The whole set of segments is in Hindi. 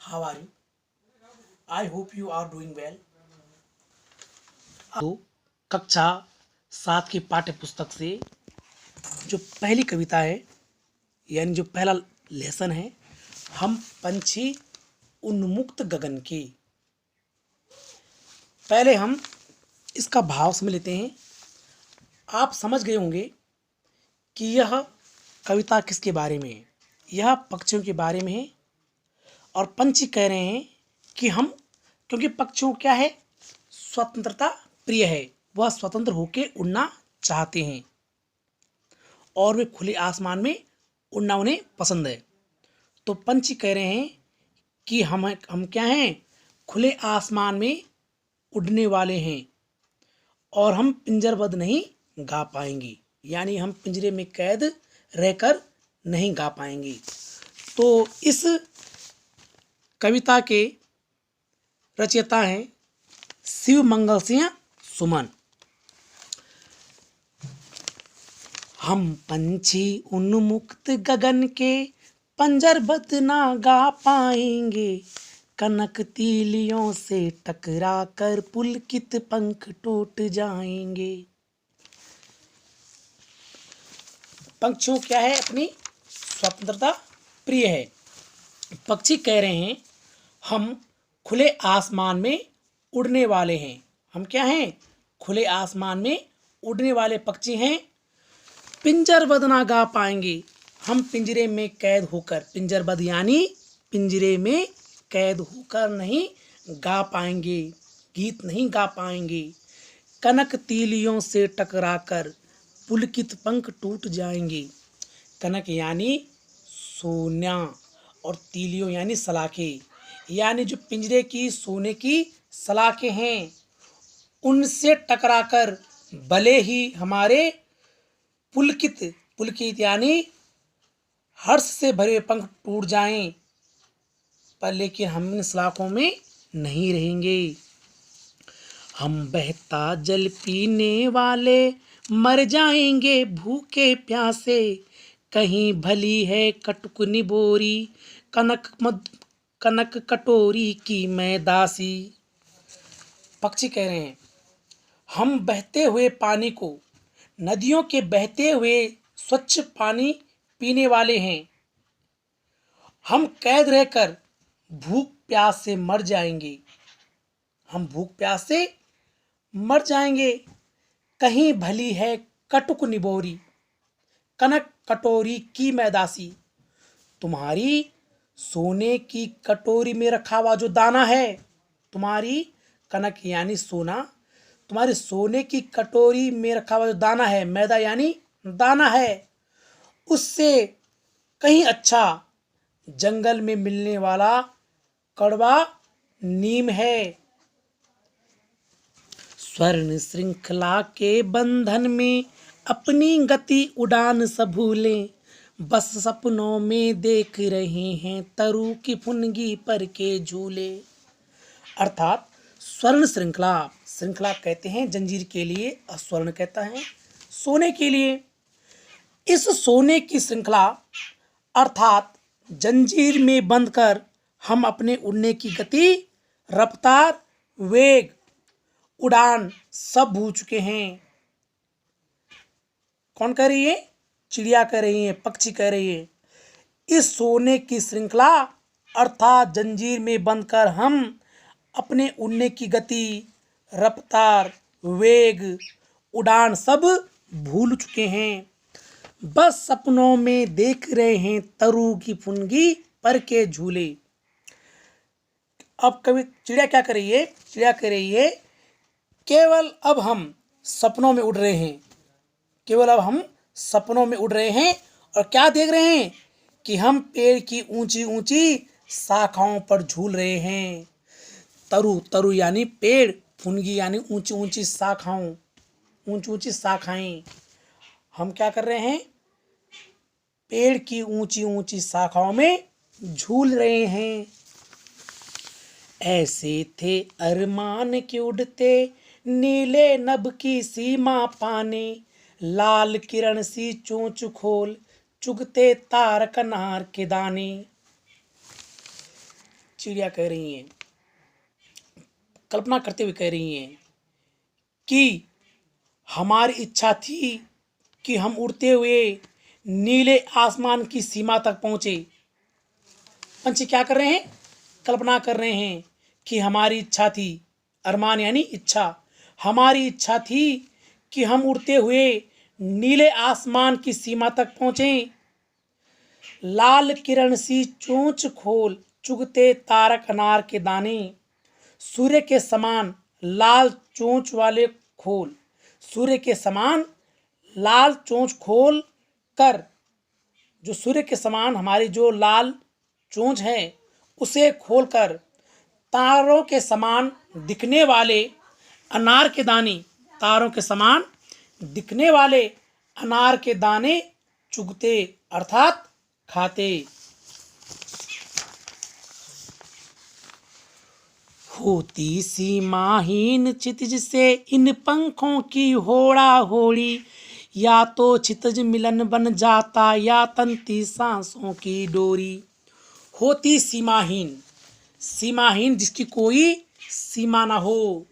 How are you? I hope you are doing well. तो कक्षा 7 की पाठ्य पुस्तक से जो पहली कविता है यानी जो पहला लेसन है, हम पंछी उन्मुक्त गगन के। पहले हम इसका भाव समझ लेते हैं। आप समझ गए होंगे कि यह कविता किसके बारे में है। यह पक्षियों के बारे में है और पंछी कह रहे हैं कि हम, क्योंकि पक्षियों क्या है, स्वतंत्रता प्रिय है, वह स्वतंत्र होकर उड़ना चाहते हैं और वे खुले आसमान में उड़ना उन्हें पसंद है। तो पंछी कह रहे हैं कि हम क्या हैं, खुले आसमान में उड़ने वाले हैं और हम पिंजरबद्ध नहीं गा पाएंगे, यानी हम पिंजरे में कैद रहकर नहीं गा पाएंगे। तो इस कविता के रचयिता हैं शिव मंगल सिंह सुमन। हम पंछी उन्मुक्त गगन के, पंजरबद्ध ना गा पाएंगे, कनक तीलियों से टकरा कर पुलकित पंख टूट जाएंगे। पंछियों क्या है, अपनी स्वतंत्रता प्रिय है। पक्षी कह रहे हैं हम खुले आसमान में उड़ने वाले हैं। हम क्या हैं, खुले आसमान में उड़ने वाले पक्षी हैं। पिंजरबद्ध ना गा पाएंगे, हम पिंजरे में कैद होकर, पिंजरबद्ध यानी पिंजरे में कैद होकर नहीं गा पाएंगे, गीत नहीं गा पाएंगे। कनक तीलियों से टकराकर पुलकित पंख टूट जाएंगे। कनक यानी सोना और तीलियों यानी सलाखें, यानी जो पिंजरे की सोने की सलाखें हैं, उनसे टकराकर भले ही हमारे पुलकित, पुलकित यानी हर्ष से भरे पंख टूट जाएं, पर लेकिन हम इन सलाखों में नहीं रहेंगे। हम बहता जल पीने वाले मर जाएंगे भूखे प्यासे, कहीं भली है कटुकनी बोरी, कनक कटोरी की मैं दासी। पक्षी कह रहे हैं हम बहते हुए पानी को, नदियों के बहते हुए स्वच्छ पानी पीने वाले हैं। हम कैद रहकर भूख प्यास से मर जाएंगे, हम भूख प्यास से मर जाएंगे। कहीं भली है कटुक निबोरी, कनक कटोरी की मैं दासी। तुम्हारी सोने की कटोरी में रखा हुआ जो दाना है, तुम्हारी कनक यानी सोना, तुम्हारी सोने की कटोरी में रखा हुआ जो दाना है, मैदा यानी दाना है, उससे कहीं अच्छा जंगल में मिलने वाला कड़वा नीम है। स्वर्ण श्रृंखला के बंधन में अपनी गति उड़ान सब भूलें, बस सपनों में देख रहे हैं तरु की फुनगी पर के झूले। अर्थात स्वर्ण श्रृंखला, श्रृंखला कहते हैं जंजीर के लिए और स्वर्ण कहता है सोने के लिए। इस सोने की श्रृंखला अर्थात जंजीर में बंधकर हम अपने उड़ने की गति, रफ्तार, वेग, उड़ान सब भूल चुके हैं। कौन कह रही है, चिड़िया कह रही है, पक्षी कह रही है। इस सोने की श्रृंखला अर्थात जंजीर में बंधकर हम अपने उड़ने की गति, रफ्तार, वेग, उड़ान सब भूल चुके हैं, बस सपनों में देख रहे हैं तरु की फुनगी पर के झूले। अब कवि चिड़िया क्या कर रही है, चिड़िया कह रही है केवल अब हम सपनों में उड़ रहे हैं, केवल अब हम सपनों में उड़ रहे हैं और क्या देख रहे हैं कि हम पेड़ की ऊंची ऊंची शाखाओं पर झूल रहे हैं। तरु, तरु यानी पेड़, फुनगी यानी ऊंची ऊंची शाखाओं, ऊंची ऊंची शाखाएं। हम क्या कर रहे हैं, पेड़ की ऊंची ऊंची शाखाओं में झूल रहे हैं। ऐसे थे अरमान के उड़ते नीले नभ की सीमा पाने, लाल किरण सी चोंच खोल चुगते तारक अनार के दाने। चिड़िया कह रही हैं, कल्पना करते हुए कह रही हैं कि हमारी इच्छा थी कि हम उड़ते हुए नीले आसमान की सीमा तक पहुँचे। पंछी क्या कर रहे हैं? कल्पना कर रहे हैं कि हमारी इच्छा थी, अरमान यानी इच्छा, हमारी इच्छा थी कि हम उड़ते हुए नीले आसमान की सीमा तक पहुँचें। लाल किरण सी चोंच खोल चुगते तारक अनार के दाने, सूर्य के समान लाल चोंच वाले खोल, सूर्य के समान लाल चोंच खोल कर, जो सूर्य के समान हमारी जो लाल चोंच है उसे खोलकर तारों के समान दिखने वाले अनार के दाने, तारों के समान दिखने वाले अनार के दाने चुगते अर्थात खाते। होती सीमाहीन क्षितिज से इन पंखों की होड़ा होड़ी, या तो क्षितिज मिलन बन जाता या तंती सांसों की डोरी। होती सीमाहीन, सीमाहीन जिसकी कोई सीमा ना हो।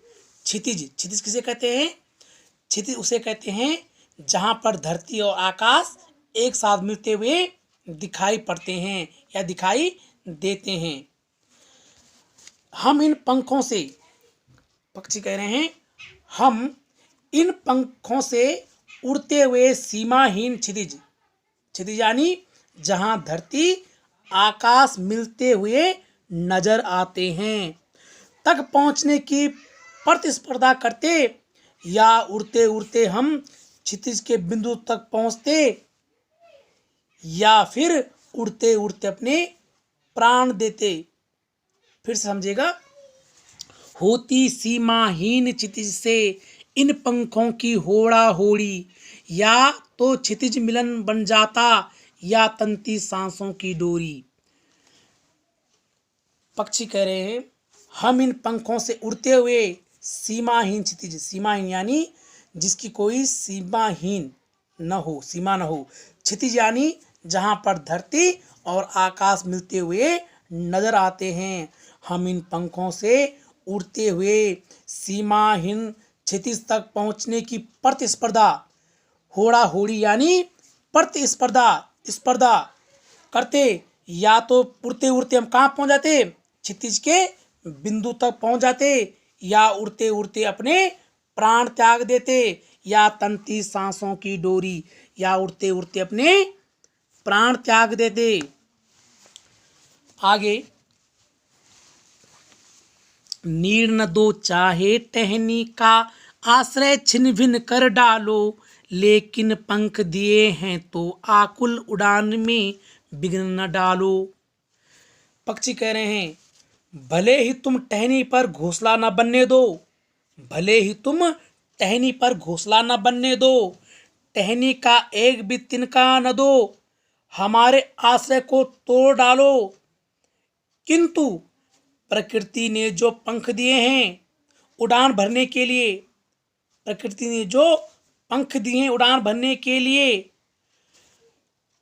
क्षितिज, क्षितिज किसे कहते हैं? क्षितिज उसे कहते हैं जहाँ पर धरती और आकाश एक साथ मिलते हुए दिखाई पड़ते हैं या दिखाई देते हैं। हम इन पंखों से, पक्षी कह रहे हैं, हम इन पंखों से उड़ते हुए सीमाहीन क्षितिज, क्षितिज यानी जहां धरती आकाश मिलते हुए नजर आते हैं, तक पहुंचने की प्रतिस्पर्धा करते, या उड़ते उड़ते हम क्षितिज के बिंदु तक पहुंचते, या फिर उड़ते उड़ते अपने प्राण देते। फिर से समझेगा। होती सीमाहीन क्षितिज से इन पंखों की होड़ा होड़ी, या तो क्षितिज मिलन बन जाता या तंती सांसों की डोरी। पक्षी कह रहे हैं हम इन पंखों से उड़ते हुए सीमाहीन क्षितिज, सीमाहीन यानी जिसकी कोई सीमाहीन न हो, सीमा न हो, क्षितिज यानी जहां पर धरती और आकाश मिलते हुए नजर आते हैं। हम इन पंखों से उड़ते हुए सीमाहीन क्षितिज तक पहुंचने की प्रतिस्पर्धा, होड़ा होड़ी यानी प्रतिस्पर्धा, स्पर्धा करते, या तो उड़ते उड़ते हम कहाँ पहुंच जाते? क्षितिज के बिंदु तक पहुंच जाते, या उड़ते उड़ते अपने प्राण त्याग देते, या तंती सांसों की डोरी, या उड़ते उड़ते अपने प्राण त्याग देते। आगे, नीर न दो चाहे टहनी का आश्रय छिन्न भिन्न कर डालो, लेकिन पंख दिए हैं तो आकुल उड़ान में विघ्न न डालो। पक्षी कह रहे हैं भले ही तुम टहनी पर घोंसला न बनने दो, भले ही तुम टहनी पर घोंसला न बनने दो, टहनी का एक भी तिनका न दो, हमारे आश्रय को तोड़ डालो, किंतु प्रकृति ने जो पंख दिए हैं उड़ान भरने के लिए, प्रकृति ने जो पंख दिए हैं उड़ान भरने के लिए,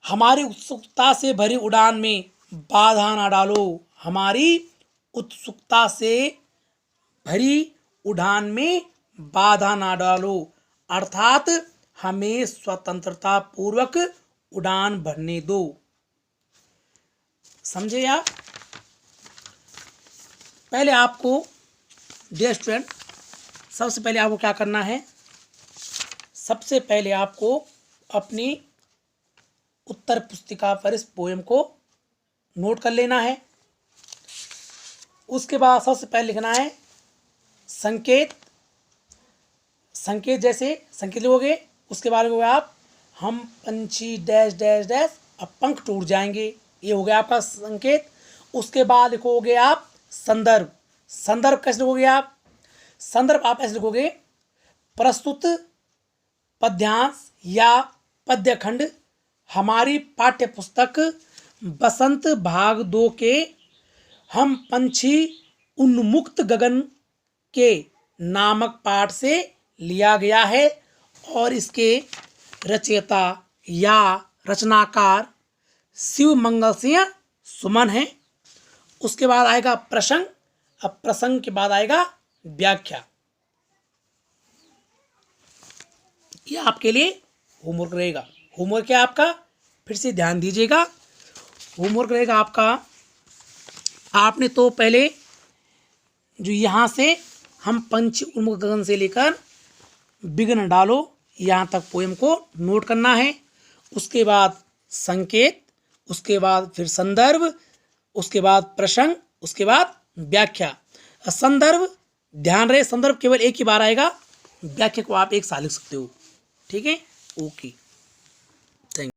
हमारी उत्सुकता से भरी उड़ान में बाधा ना डालो, हमारी उत्सुकता से भरी उड़ान में बाधा ना डालो, अर्थात हमें स्वतंत्रता पूर्वक उड़ान भरने दो। समझे आप? पहले आपको डियर स्टूडेंट, सबसे पहले आपको क्या करना है? सबसे पहले आपको अपनी उत्तर पुस्तिका पर इस पोएम को नोट कर लेना है। उसके बाद सबसे पहले लिखना है संकेत। संकेत जैसे संकेत लिखोगे उसके बाद में आप हम पंछी डैश डैश डैश, अब पंख टूट जाएंगे, ये हो गया आपका संकेत। उसके बाद लिखोगे आप संदर्भ। संदर्भ कैसे लिखोगे आप? संदर्भ आप ऐसे लिखोगे प्रस्तुत पद्यांश या पद्यखंड हमारी पाठ्य पुस्तक बसंत भाग 2 के हम पंछी उन्मुक्त गगन के नामक पाठ से लिया गया है, और इसके रचयिता या रचनाकार शिव मंगल सिंह सुमन हैं। उसके बाद आएगा प्रसंग, अब प्रसंग के बाद आएगा व्याख्या। ये आपके लिए होमवर्क रहेगा। होमवर्क है आपका, फिर से ध्यान दीजिएगा। होमवर्क रहेगा आपका, आपने तो पहले जो यहाँ से हम पंच उन्मुख गगन से लेकर विघ्न डालो यहाँ तक पोयम को नोट करना है। उसके बाद संकेत, उसके बाद फिर संदर्भ, उसके बाद प्रसंग, उसके बाद व्याख्या। संदर्भ ध्यान रहे, संदर्भ केवल एक ही बार आएगा, व्याख्या को आप एक साल लिख सकते हो। ठीक है, ओके।